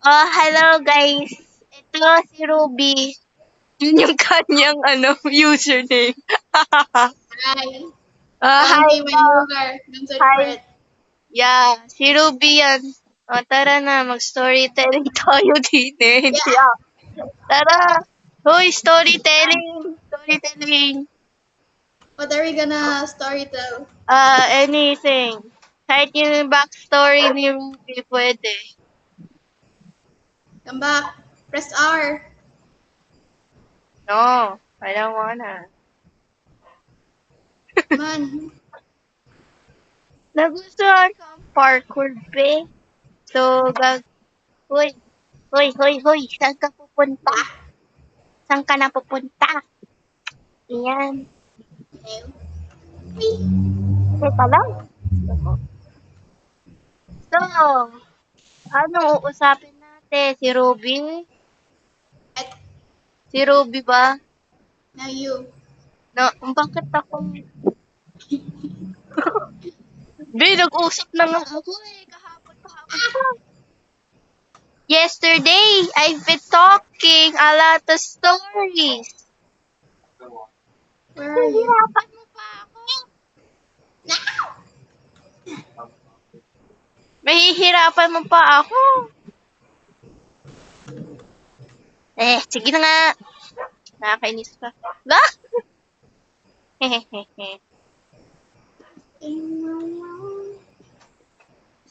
Hello guys. Ito si Ruby. Yun yung kanyang username. Hi. Hi Don't say my po. user. Don't search for Hi. it. Yeah, si Ruby yan. Tara na, mag-storytelling tayo din eh. Hindi Yeah. ako. Tara. Hoy, storytelling. Storytelling. What are we gonna story tell? Anything. Kahit yung backstory ni Ruby, pwede. Come back. Press R. No, I don't wanna. Man. Nagustuhan ko ang parkour, be. So, Hoy, hoy, saan ka pupunta? Saan ka na pupunta? Ayan. Teka lang. So, anong uusapin natin? Si Ruby? At Si Ruby ba? now you. No, bakit ako? Be, nag-usap na nga ako eh. Kahapon pa. Yesterday, I've been talking a lot of stories. Where are you? Hirapan mo pa ako. Mahihirapan mo pa ako. Sige na nga. Nakakainis ka. Ba? Hehehe.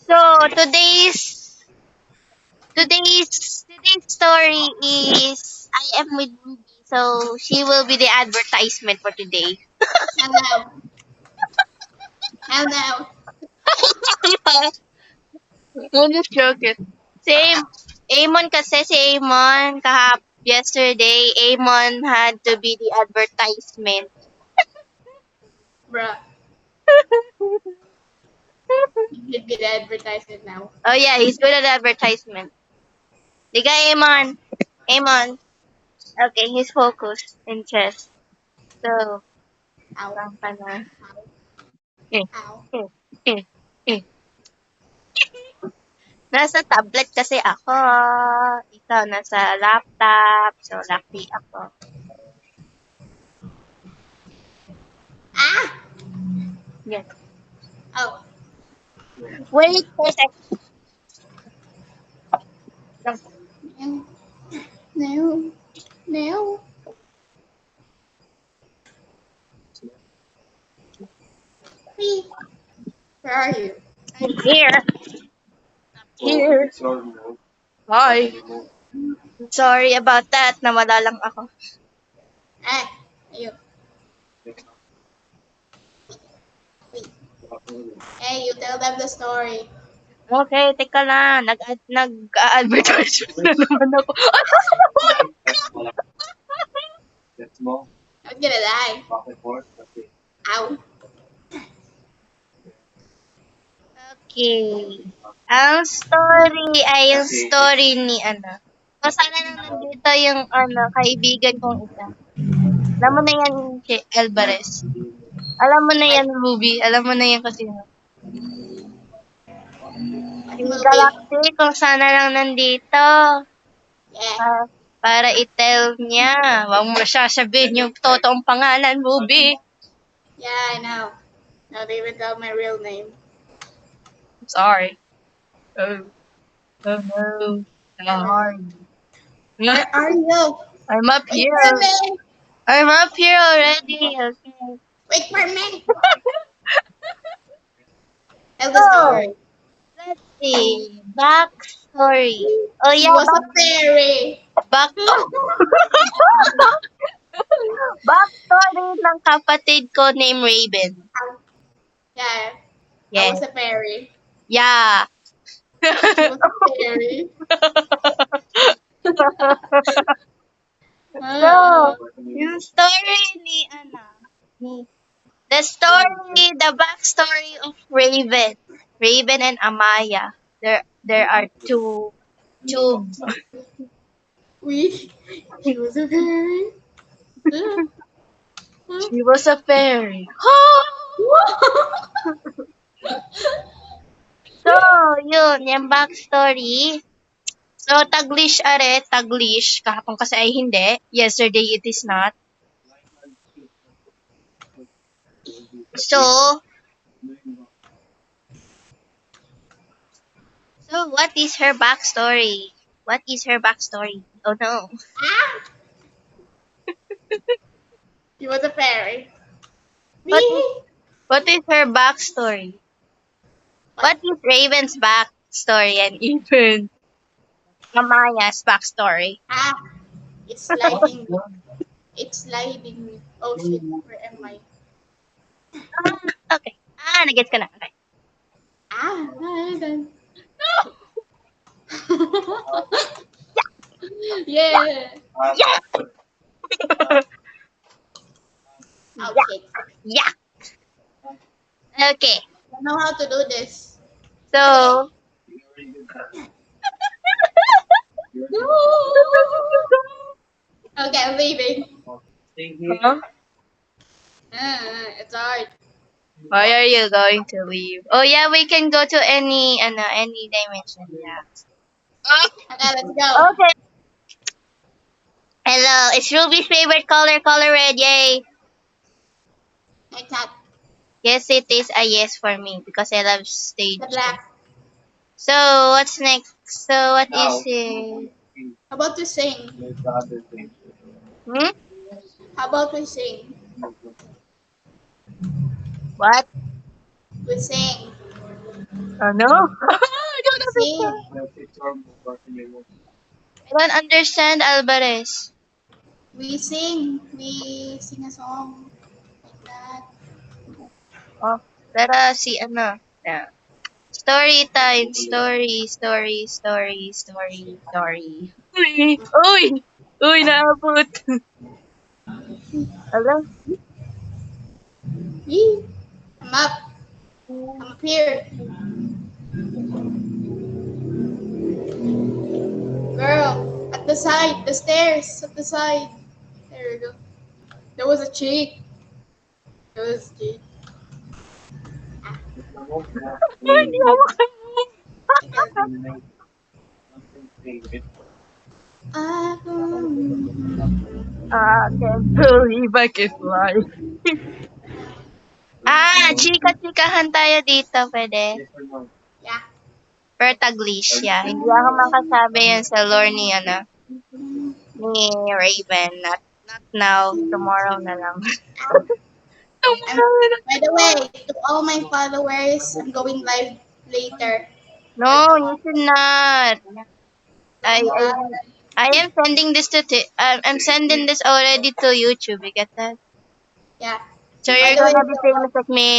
So, today's story is I am with Ruby. So, she will be the advertisement for today. How now? How now? I'm just joking. Same. Amon kasi si Amon yesterday, Amon had to be the advertisement. Bruh. You should be the advertisement now. Oh yeah, he's good at advertisement. Diga, Amon. Amon. Okay, he's focused in chess. So, Ow. lang ka na. Ow. Nasa tablet kasi ako. Ikaw nasa laptop. So, lucky ako. Ah! Yes. Oh. Wait for a second. No. No. Wait. Where are you? I'm here. Here. Hi. Sorry about that. Nawala lang ako. Ah. You. Hey, you tell them the story. Okay, teka lang. Nag-advertise na naman ako. I'm gonna die. Ow. Okay. Ang story ay yung story ni So, sana nang nandito yung kaibigan kong isa. Alam mo na yan, si Alvarez. Alam mo na yan, Ruby. Alam mo na yan kasi. Si Galaxy, kung sana lang nandito. Yeah. Para i-tell niya. Huwag mo sasabihin yung totoong pangalan, Ruby. Yeah, I know. Now they even tell my real name. Sorry. Oh no. Hard. Where are you? I'm up Wait here. for me. I'm up here already. Okay. Wait for me. Tell the story. Let's see. Backstory. Oh She yeah, was a fairy. Backstory ng kapatid ko named Raven. Yeah. I Yes. was a fairy. Yeah. She was a fairy. So, yung story ni the backstory of Raven and Amaya. There are two. She was a fairy. She was a fairy. So, yun, yung backstory. So, So, Taglish are, Taglish. Kahapon kasi ay hindi. Yesterday it is not. So, what is her backstory? What is her backstory? Oh no. Ah! He was a fairy. What is, Wee! what is her backstory? What is Raven's backstory and even Amaya's backstory? Ah! It's sliding. It's sliding. Oh shit, where am I? Okay. Nagets ka na. Okay. Ah! Done. Yeah! Yeah! Oh Yeah! shit. Yeah! Okay. I don't know how to do this. So, No! Okay, I'm leaving. huh? It's hard. Why are you going to leave? Oh yeah, we can go to any dimension. Yeah. Okay, let's go. Okay. Hello, it's Ruby's favorite color, color red. Yay! It's not Yes, it is a yes for me because I love stage. the black. So what's next? So what is it? How about we sing? Hmm? How about we sing? What? We sing. Oh no. I don't We sing. understand. I don't understand, Alvarez. We sing. We sing a song. Like that. Oh, let us see ano. Yeah. Story time. Story, story, story, story, story. Uy! Uy! Uy, naabot. Hello? Yee. I'm up. I'm up here. Girl, at the side, the stairs, at the side. There we go. There was a chick. There was a chick. Uy, di ako makamove. I can't believe I can fly. Chika-chikahan tayo dito, pwede. Yeah. Per Taglish, yeah. Hindi ako makasabi yun sa lore ni, ni Raven. Not now. Tomorrow na lang. And Tomorrow na by the way, to all my followers, I'm going live later. No, you should not. I, I, Uh, I am sending this I'm sending this already to YouTube. You get that? yeah. So By you're the way, gonna be famous like me.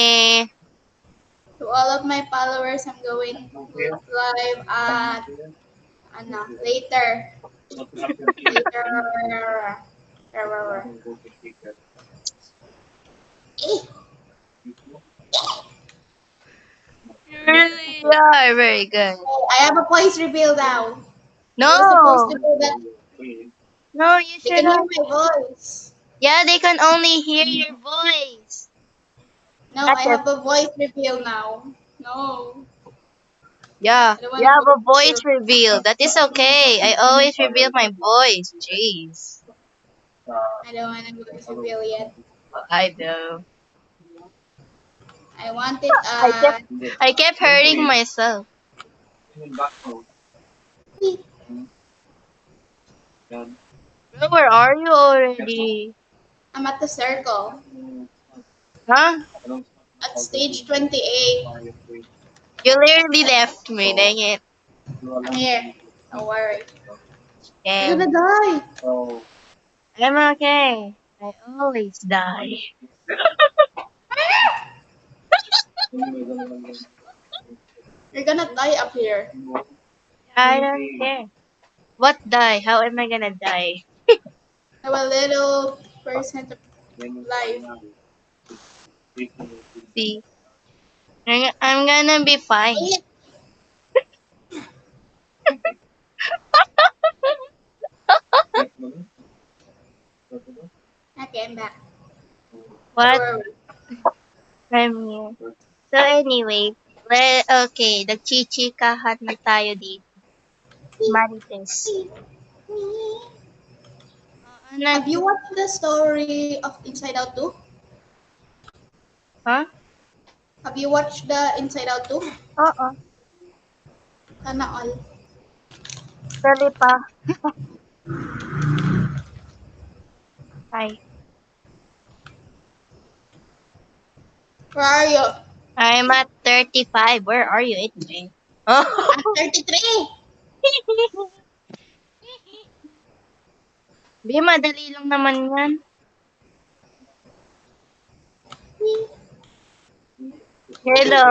to all of my followers, I'm going live at later. Later. Eh, You really are very good. I have a voice reveal now. I was supposed No, to do that. no, you They can hear shouldn't. my voice. Yeah, they can only hear your voice. No, I That's it. have a voice reveal now. No, Yeah, I don't want you to have a voice voice reveal. That is okay. I always reveal my voice. Jeez. I don't want to voice reveal yet. I do. I want it. I kept hurting myself. Bro, where are you already? I'm at the circle Huh? at stage 28. You literally left me, dang it. I'm here. Don't worry. You're Damn. gonna die. I'm okay. I always die. You're gonna die up here. I don't care. What die? How am I gonna die? Have a little percent of life. See, I'm gonna be fine. Wait. Okay, I'm back. Don't What? worry. I'm here. So anyway, okay, nagchichikahan na tayo dito. Marites. Have you watched the story of Inside Out 2? Huh? Have you watched the Inside Out 2? Oo. Sana all. Dali pa. Hi. Where are you? I'm at 35. Where are you, anyway? Oh. At 33. Di, madali lang naman yan. Hello.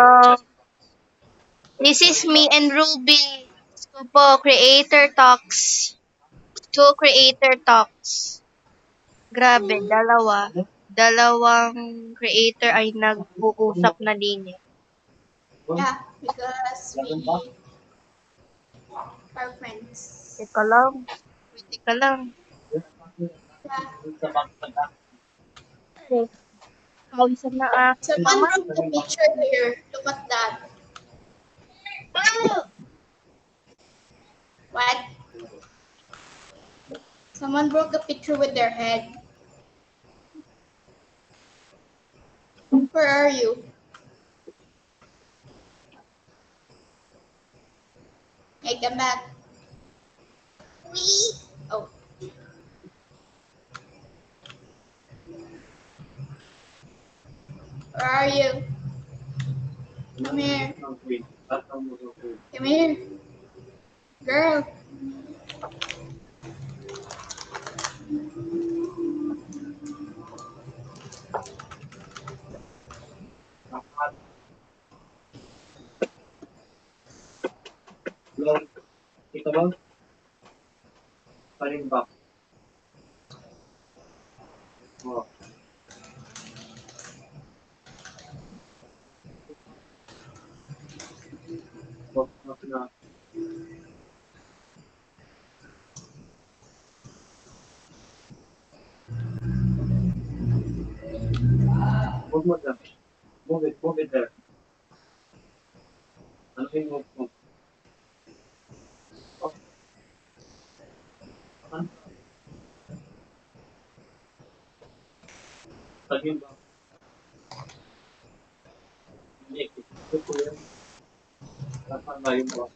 This is me and Ruby. Scopo Creator Talks. Two Creator Talks. Grabe, dalawa. Dalawang creator ay nag-uusap na linya. Yeah, because we are friends. Teka lang. Teka lang. Yeah. Okay. Kawisan na aking Someone mama. broke the picture here. Look at that. What? Someone broke the picture with their head. Where are you? Hey, come back. Wee. Oh. Where are you? Come here. Come here. Girl. Ito ba? Paring ba? Oh. Na. Move mo dyan. Move it there. Ano yung move mo? Oh, ano? Paring ba? Hindi. Ito po yan. Nasaan ba yung ba?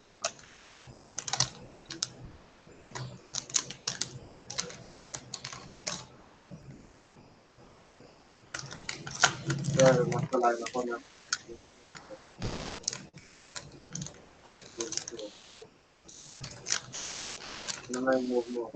Pero mas malayo ako na. Ano nga yung move mo?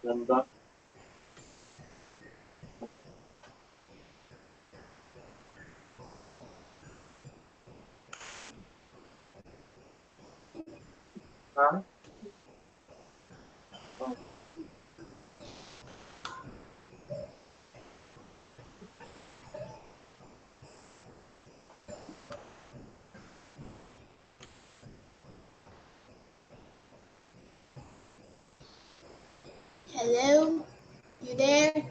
Yan ba? Ha? Oh. Hello? You there?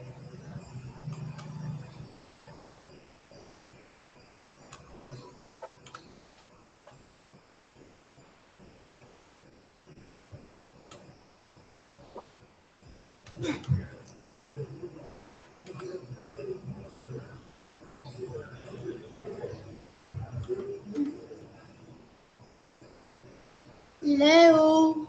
Hello?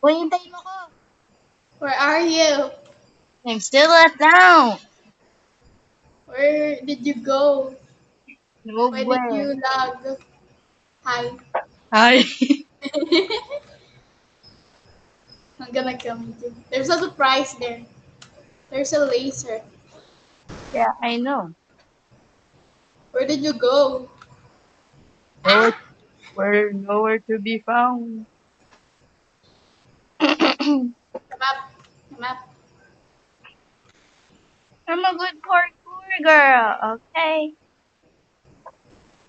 Uy, hintayin mo ko. Where are you? I'm still at down. Where did you go? Move Why did where? you lag? Hi. Hi. I'm gonna come too. There's a surprise there. There's a laser. Yeah, I know. Where did you go? Nowhere, Ah! nowhere to be found. I'm Come up. Come up. a good parkour girl, okay?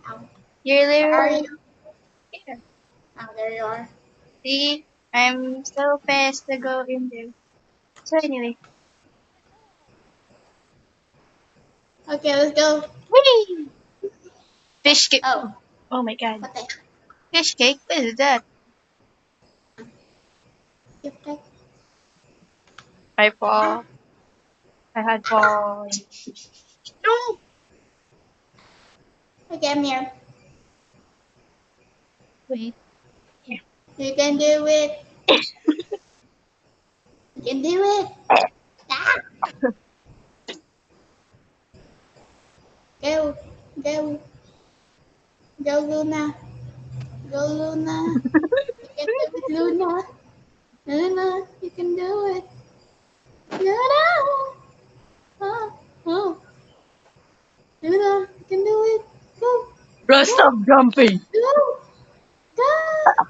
Ow. You're Where are literally you? here. Oh, there you are. See? I'm so fast to go in there. So anyway. Okay, let's go. Whee! Fish cake. Oh, Oh my god. what the heck? Fish cake? What is that? Okay. I fall. I had fall. No! Okay, I'm here. Wait. You can do it. You can do it. Ah! Go. Go. Go, Luna. Go, Luna. You can do it, Luna. Luna, you can do it. Luna. Oh, oh. Luna, you can do it. Go. Bro, Go. stop jumping! Go. Go.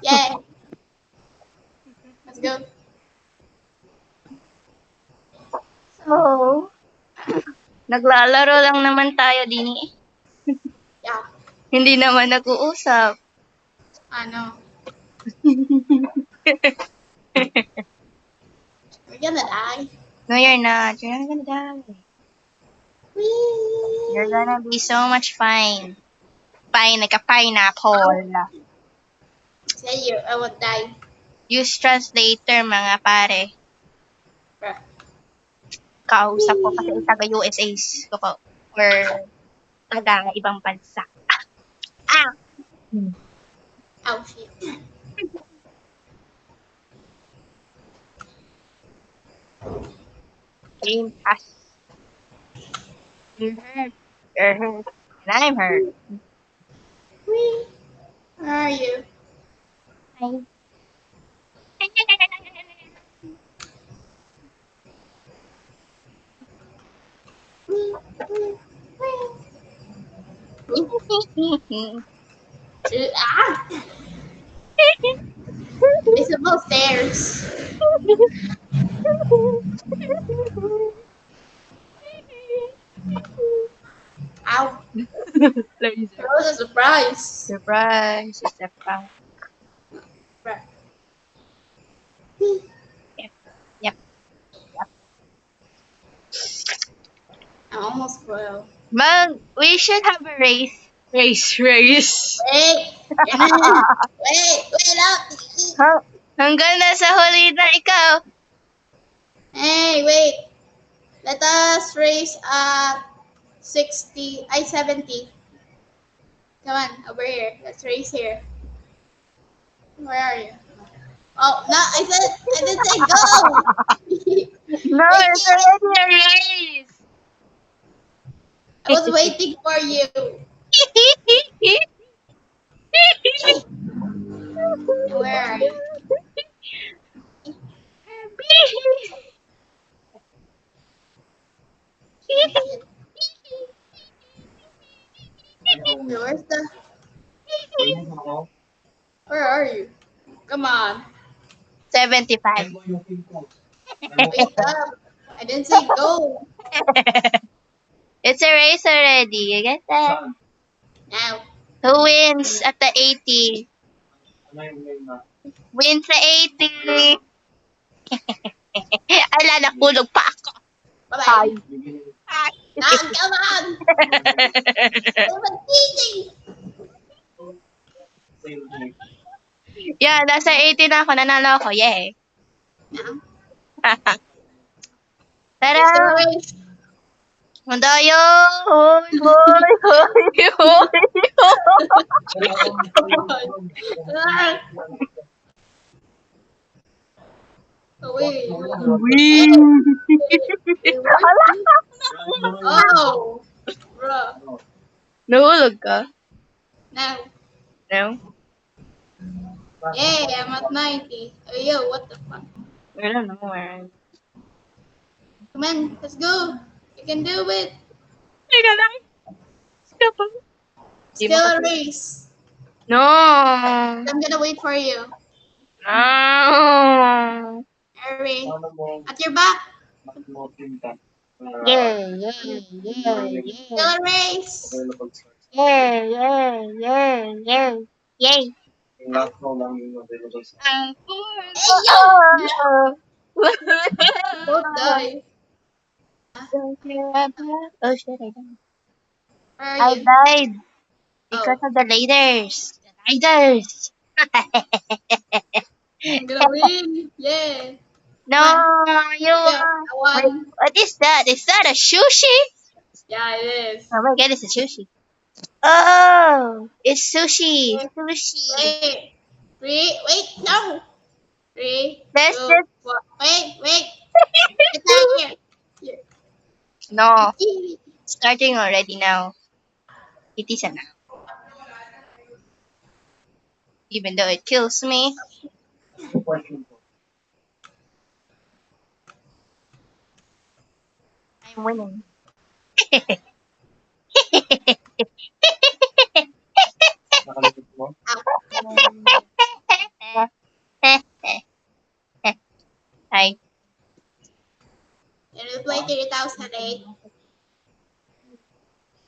Yeah. Let's go. So, naglalaro lang naman tayo din eh. Yeah. Hindi naman nag-uusap. I know. We're gonna die. No, you're not. You're not gonna die. Whee! You're gonna be so much fine. Fine like a pineapple. Say you, I won't die. Use translator, mga pare. Bruh. Kausap ko kasi taga-USA's ko po. Or taga-ibang bansa. Ah! Oh shit. Game pass. You're hurt. You're hurt. And I'm hurt. Whee! Where are you? Hi. Whee! Whee! Whee! Ah! It's about stairs. Ow. Laser. That was a surprise. Surprise. It's a prank. Bruh. Whee! Yep. I almost fell. We should have a race. Race. Wait! Wait up! Hanggang nasa huli na ikaw. Hey, wait. Let us race 70. Come on, over here. Let's race here. Where are you? Oh, no, I didn't say go! No, it's already a race. I was waiting for you. Where are you? Where's the... Where are you? Come on. 75. Wake up. I didn't say go. It's a race already. You get that? Now. Who wins at the 80? Wins the 80. Ala, nakulog pa ako. Bye-bye. Hi. Ah, come on. Come on, teaching. Yeah, nasa 80 na ako. Nanalo ako. Yay. Now. Tara! It's the race. Mandayo! Hoy, hoy, hoy, hoy, hoy. Ah. Oh, wait. Wee! Wait, where's Oh, bro. Nahulog ka? Now. No? Hey, I'm at 90. Oh, yo, what the fuck? I don't know where. Come on, let's go. You can do it. Teka lang. Stop ako. Di mo Still a kasi. race. No! I'm gonna wait for you. No! Hurry. At your back. Yay! Yay! Yay! Still a race. Yay! Yay! Yay! Yay! Yay! Last mo lang yung available sa I'm for Hey, yo! Don't die. Don't care about. Oh shit! Where are I you? died because Oh, of the raiders. The raiders. I'm gonna win. Yeah. No, you. Yeah, I Wait, won. what is that? Is that a sushi? Yeah, it is. Oh my god, it's a sushi. Oh, it's sushi. Sushi. Wait. Wait, no. Three, That's two, it. one. Wait. Get out of here. Here. No, starting already now. It is a now. Even though it kills me, question ko. I'm winning. Nakalimit mo? Hi. Can we play 3008?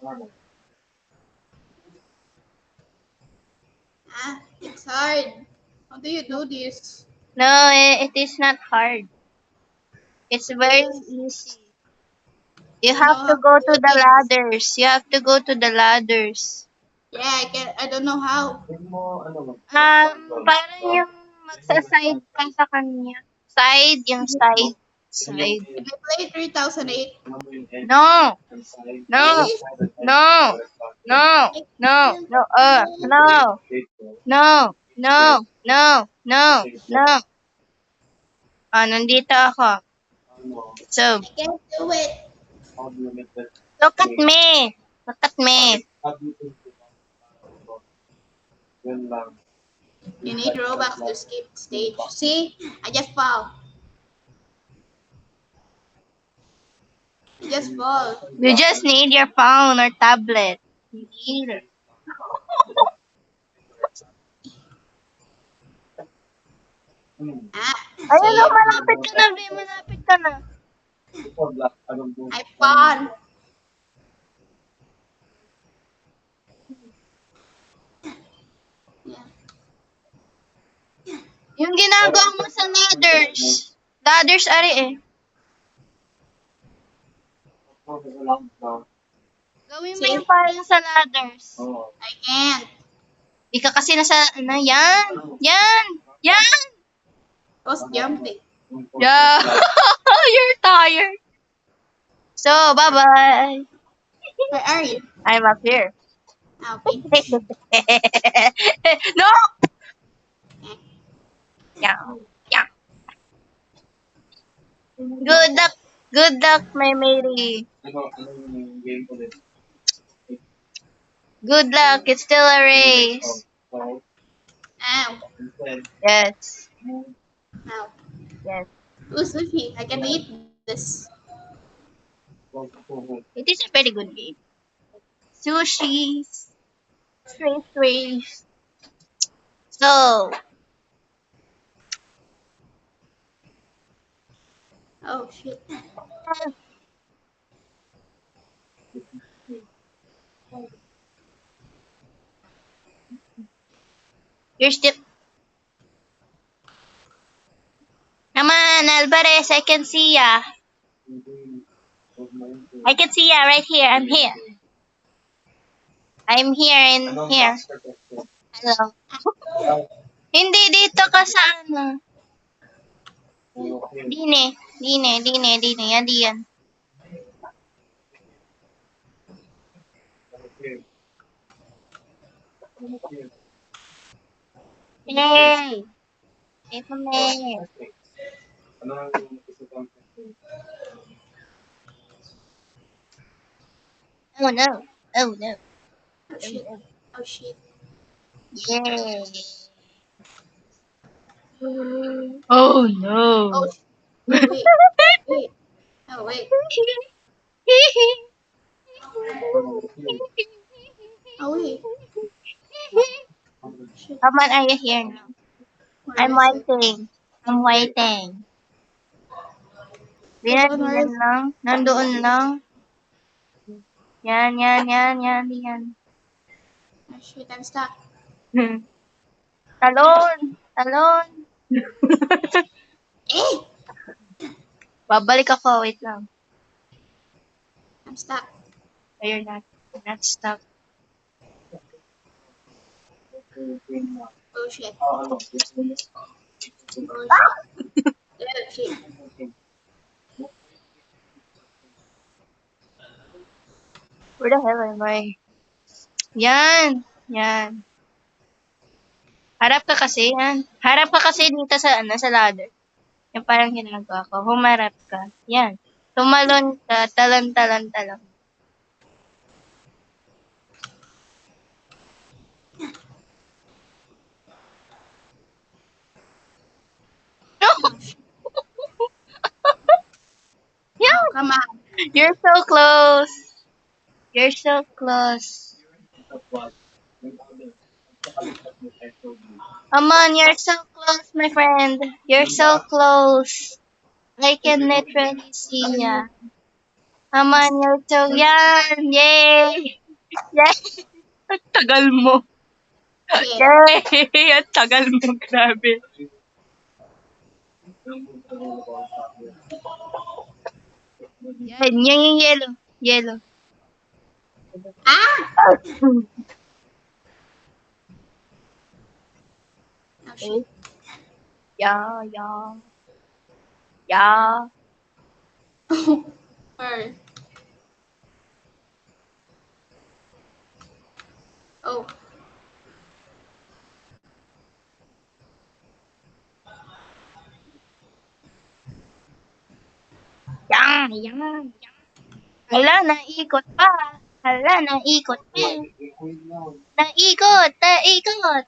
Ano? Ah, it's hard. How do you do this? No, it is not hard. It's very easy. You I don't know have to how go to to do the this. ladders. You have to go to the ladders. Yeah, I don't know how. Hindi mo, Parang yung magsa-side ka sa kanya. Side, yung side. Side. Can we play 3008? No! No! No! No! No! No! No! No! No! No! No! No! Ah, nandito ako. So, I can't do it. look at me! Look at me! Yun lang. You need Robux to skip stage. See? I just fall. I just fall. You just need your phone or tablet. You need it. Ah, Ayun see? na, malapit ka na, Vin. Malapit ka na. I fall. Yeah. Yung ginagawa mo sa ladders. Ladders, ari eh. Gawin mo yung parang sa ladders. I can't. Di ka kasi nasa, yan. Yan. Yan. I was jumping. Yeah. You're tired. So, bye-bye. Where are you? I'm up here. Okay. No! Yeah. Yeah. Good luck. Good luck, my matey. Ano yung game ulit? Good luck. It's still a race. So, Ow. instead, Yes. Ow. Yes. Ooh, sushi. I can eat this. It is a very good game. Sushi. Strange race. So, Oh, shit. you're still... Come on, Alvarez. I can see ya. I can see ya right here. I'm here. I'm here in here. Hello. Hindi, dito ka sa ano. Dine. Yan, diyan. Yay! Ito me. Ano ang gusto kong Oh no. Oh no. Oh shit. Oh shit. Yay. Oh Oh, no. oh wait. Wait. Oh wait. Oh wait. Shit. Come on, are you here now? Where I'm is it? waiting. I'm waiting. Di na, Hold on, where diyan is it? lang. Nandoon lang. Yan, yan, yan, yan, yan. Oh shit, I'm stuck. Talon! Talon! Eh! Babalik ako. Wait lang. I'm stuck. Oh, you're not. You're not stuck. Oh shit. ano, gusto mo? Oh shit. Oh shit. Where the hell am I? Yan! Yan. Harap ka kasi, yan. Harap ka kasi dito sa, sa ladder. Yung parang ginagawa ko. Humarap ka. Yan. Tumalon ka. Talon, talon, talon. Oh shit. Yeah! Oh, come on. You're so close. You're so close. Come on, you're so close, my friend. You're so close. I can literally see ya. Come on, you're so yan. Yay! Yay! Ang tagal mo. Shit. Yay! Ang tagal mo. Grabe. Yan, yan yung yellow. Yellow. Ah! Oh shit. Yeah, yeah. Yeah. Where? Oh. Yan, yan, yan. Hala, naikot pa. Hala, naikot pa. Naikot, naikot.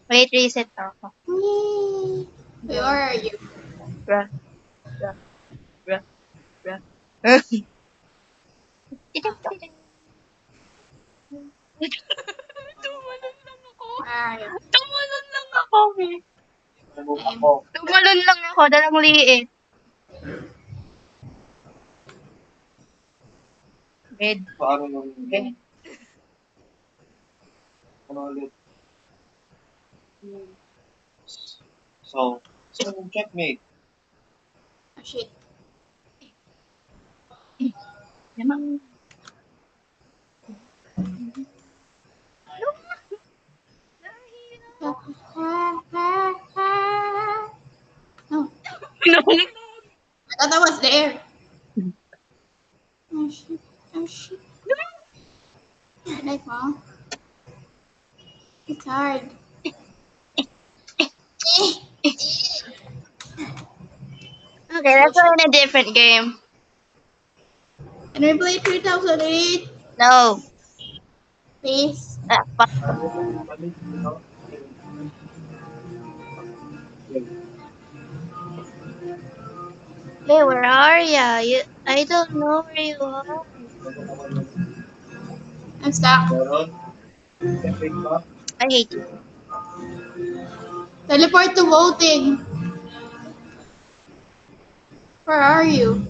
Wait, reset ako. Whee! Where are you? Bruh, bruh, bruh, bruh. Tumalon lang ako. Where are you? Tumalon lang ako, eh. I'm... Tumalon lang ako, dalang liit. Red, Paano yung red. ano ulit? So yung checkmate. Oh shit. Namang. Ah, ah, ah. Oh, No. I thought I was there. Oh shit. Oh shit. Can I fall? It's hard. Okay, let's go in a different game. Can we play 3008? No. Please. Ah, fuck. Hey, where are ya? I don't know where you are. I'm stuck. Meron? Checkmate pa? I hate you. Teleport to voting. Where are you?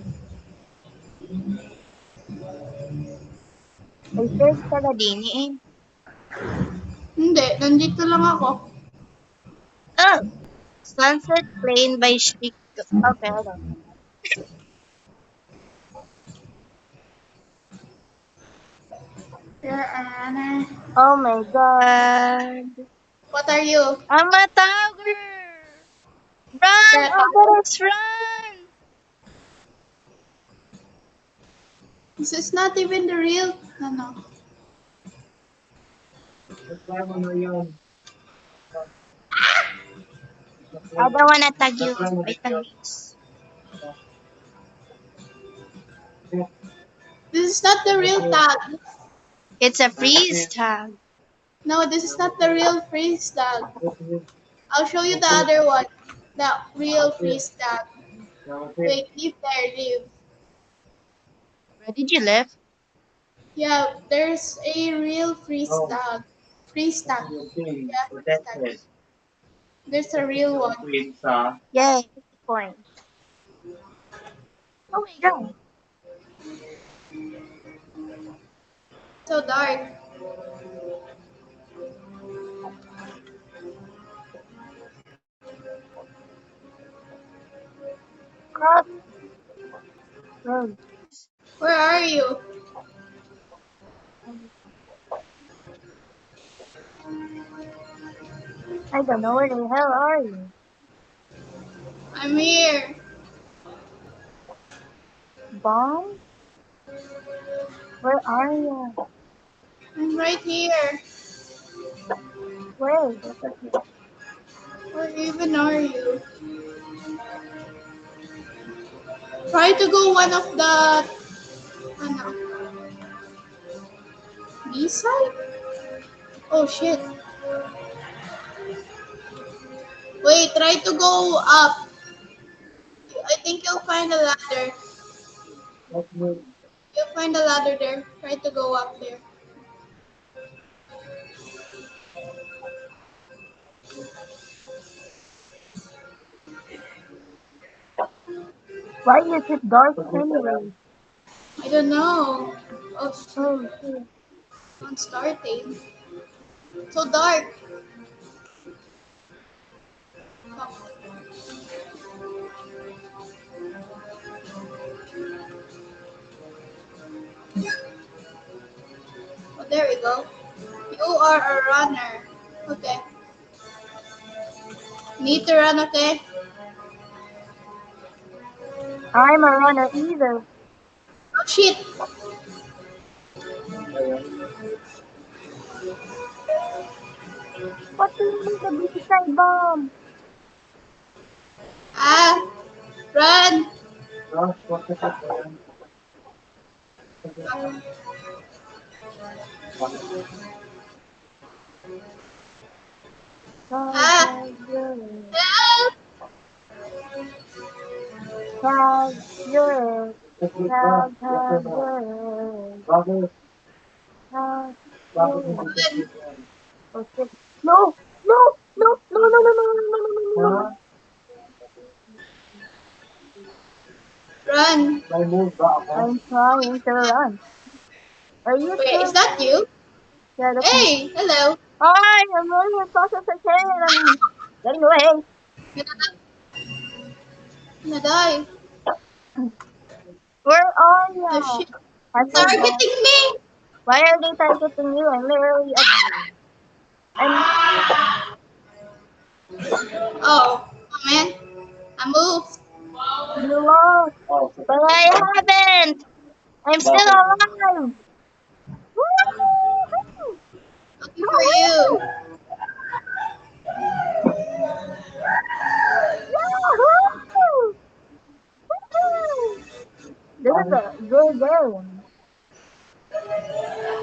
Ay, search ka na din eh. Hindi, nandito lang ako. Oh! Sunset Plain by Chic. Okay, hold on. Where are Oh my god. What are you? I'm a tiger! Run! You're a Alvarez, run! This is not even the real. No. Reklamo na yun. I don't wanna tag you. Wait lang, please. This is not the real tag. It's a freeze tag. No, this is not the real freeze tag. I'll show you the other one. The real freeze tag. Wait, leave there, leave. Where did you live? Yeah, there's a real freeze tag. Freeze tag. Yeah, freeze tag. There's a real one. Yay, 50 points. Oh my god. So dark. Cross road. Where are you? I don't know where the hell are you. I'm here. Bomb? Where are you? I'm right here. Wait. Where even are you? Try to go one of the ano, B side? Oh shit. Wait, try to go up. I think you'll find a ladder. You'll find a ladder there. Try to go up there. Why is it dark anyway? I don't know. Oh shit. Oh shit. Not starting. So dark. Oh, oh, there we go. You are a runner. Okay. Need to run, okay? I'm a runner either. Oh shit. What do you mean the B-side bomb? Ah, run. Tag, Ah, tag, your, help. tag, your, tag, tag, your, tag, your. Run. Oh shit. No! No! No! No! No! No! No! No! No! No! No! No! Run. I'm trying to run. Are you Wait, is still? that you? Yeah, that's me. Hey, hello. Hi! I'm running as fast as I can. I'm getting away. Gonna die. Where are Oh you? shit. I forgot. Targeting me. Why are they targeting you? I'm literally up. I'm Oh, man. I moved. you lost, but I haven't. I'm still alive. Woo-hoo! Looking for you. Yahoo! Woo-hoo! This is a good game.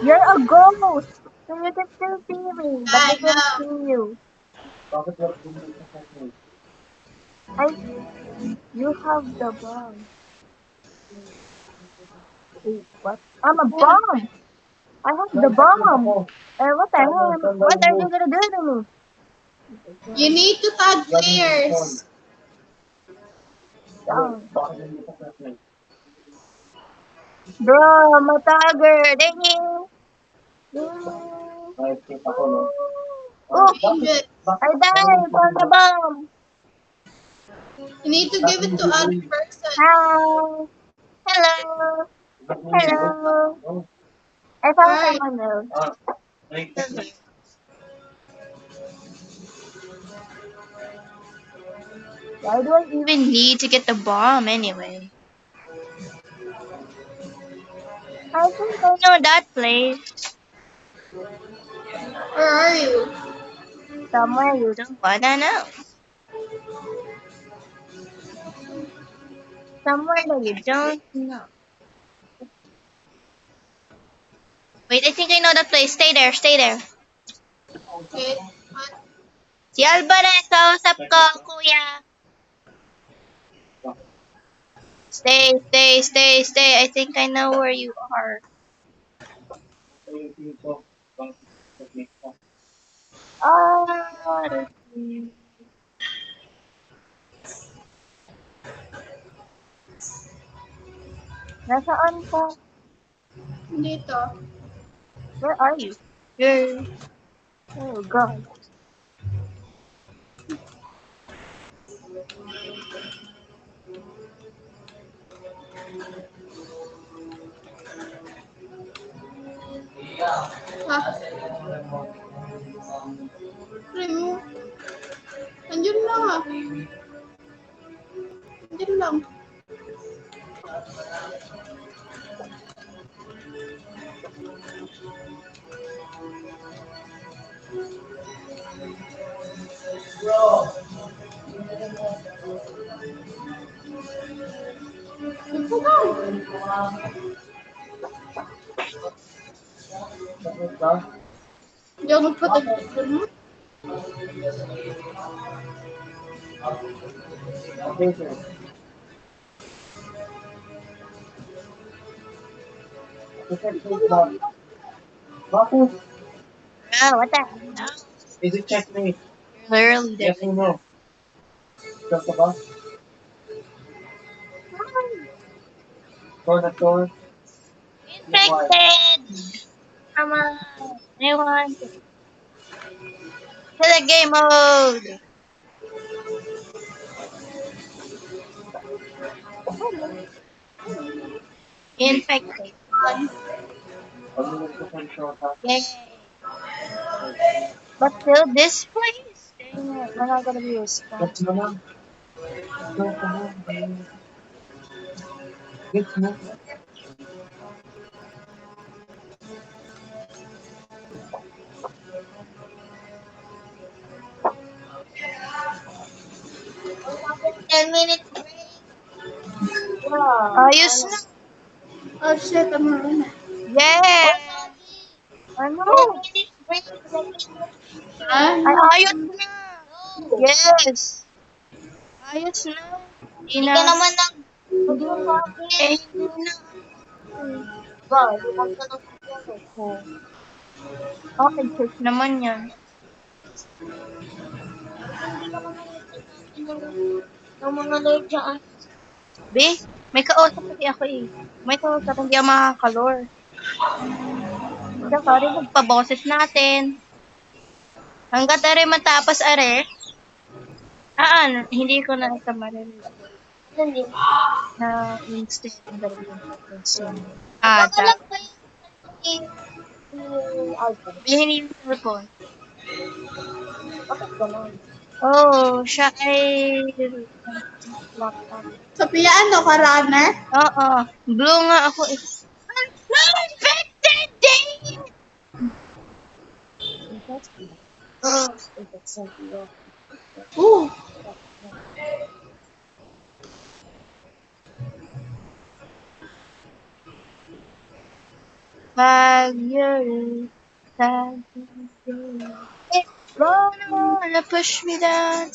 You're a ghost, so you can still see me, but I they can't know. see you. I, you have the bomb. Wait, what? I'm a bomb. I have the bomb. What the hell? What are they gonna do to You need to tag players. me? Bro, I'm a tagger. Dang it. Oh, Change it. I died from the bomb. You need to give it to other person. Hi. Hello. Hello. I Where found are you? someone else. Why do I even need to get the bomb anyway? I think I know that place. Where are you? Somewhere you don't wanna know. Somewhere that you don't know. Wait, I think I know that place. Stay there, stay there. Okay. What? Si Alvarez, kausap ko, kuya. Stay, stay, stay, stay. I think I know where you are. Ah, nasaan ka? Dito. Where are you? You're... Oh, God. Ha? Remo. Andiyan lang ah. Andiyan lang. Ito lang. Hindi ako magpatagpag mo. Oh, what the hell? Is it checkmate? Literally there. Yes or no? Just the bus? For the tour? Infected! Come on. I want it. To the game mode. Infected. Yay. But still, this place? Dang it, we're not gonna be Gets responsible. mo lang. Gets mo. We're having 10 minutes break. Yeah. Ayos na. Oh shit, I'm na. Yeah. Ano? 10 minutes break. Ah? Ay, ayos na. Yes. Ayos na. Hindi ka naman nag-sabi. Eh, hindi na. Ba, lumag ka na oh. Okay, church naman yan. Hindi ka naman nag-sabi ng mga Lord dyan. Be, may kausap kasi ako eh. May kausap, hindi ako makakalor. So, sorry, magpaboses natin. Hanggat are matapos are, hindi ko na ito marinig. Hindi. Na instead ng dalawang person. Tapos. Bilhin yung cellphone. Bakit gano'n? Oh, siya ay laptop. Sophia, ano ka, runner? Oo. Blue nga ako eh. Infected day! Ooh. Pag you're sad, don't wanna push me down.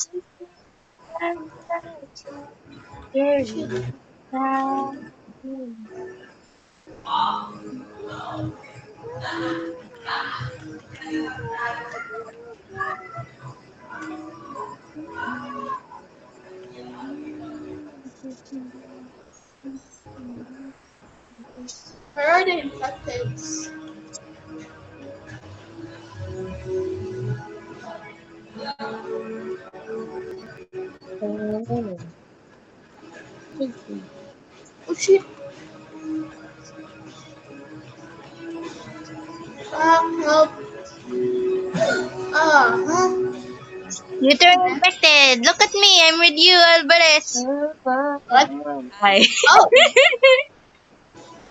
You're sad. Where are the infected? Oh shit. Help. Huh? You turn infected. Look at me. I'm with you, Alvarez. What? Hi. Oh,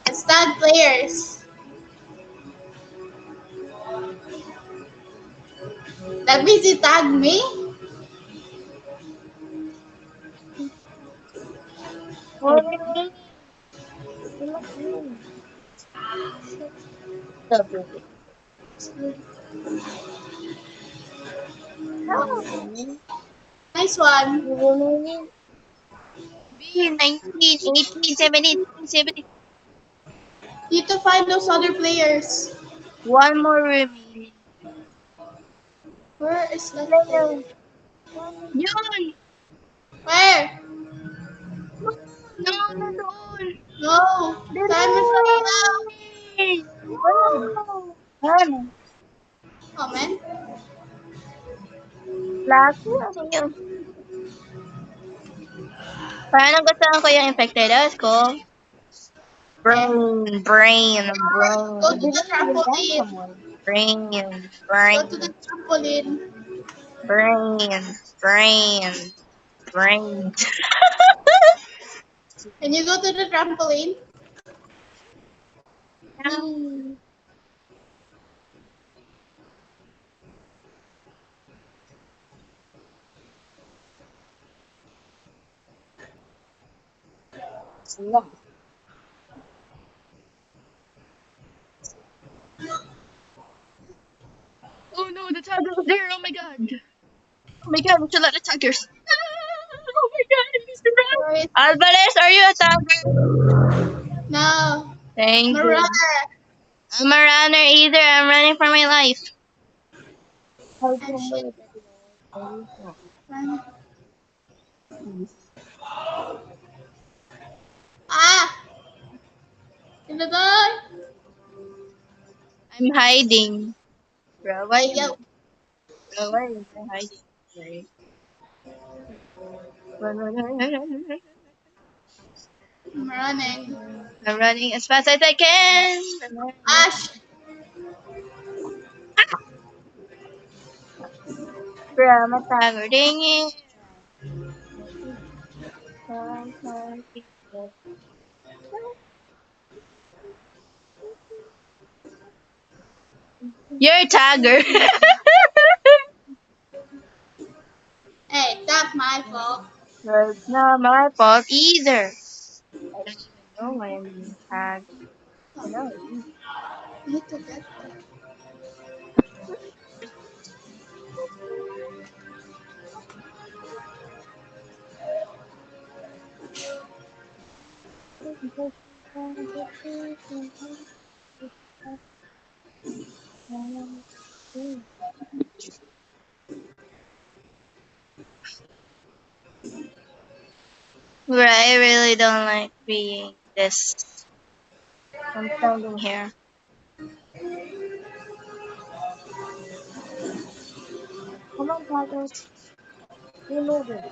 it's tag players. That means you tagged me? More remaining. Ilan yun? Double. No. Nice one. Remaining. 19, 18, 17, 17. Need to find those other players. One more remaining. Where is that Ilan player? yun? Yun! Where? No, nandoon! No. Time is running out. Dali! Wow! Ano? Comment. Lucky? Ano yun? Parang gustuhan ko yung infected ko. Brain, brain, brain. Go to the trampoline. Brain, Go brain, to the trampoline. brain, brain, brain. Can you go to the trampoline? Oh no, the tiger's there! Oh my god! Oh my god, we should let the tigers! Oh my god, Mr. Brown! Where is Alvarez, are you a tiger? no. Thank you. Marana. I'm a runner either. I'm running for my life. And shit. Run. Ah! In the door. I'm hiding. Bro, why Yo. bro, why are you hiding? Sorry. Run, run, run, run, run, run. I'm running. I'm running as fast as I can. Ash! Bro, I'm a tiger. Dang it. You're a tiger. Hey, that's my fault. Well, it's not my fault either. I don't even know why I'm being tagged. I know. I need to get there. Bro, I really don't like being this. I'm standing here. Come on, tigers. You're moving.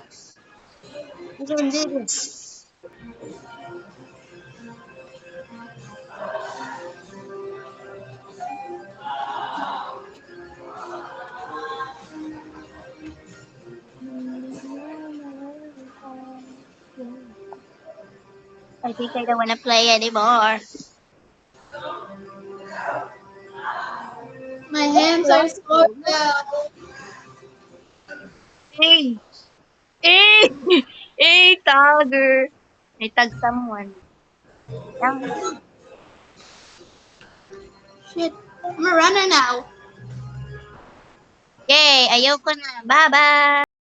You can do this. I think I don't want to play anymore. My hands are sore now. Hey! Hey! Hey, tiger! I tag someone. Yang. Shit. I'm a runner now. Yay! Ayoko na. Bye-bye!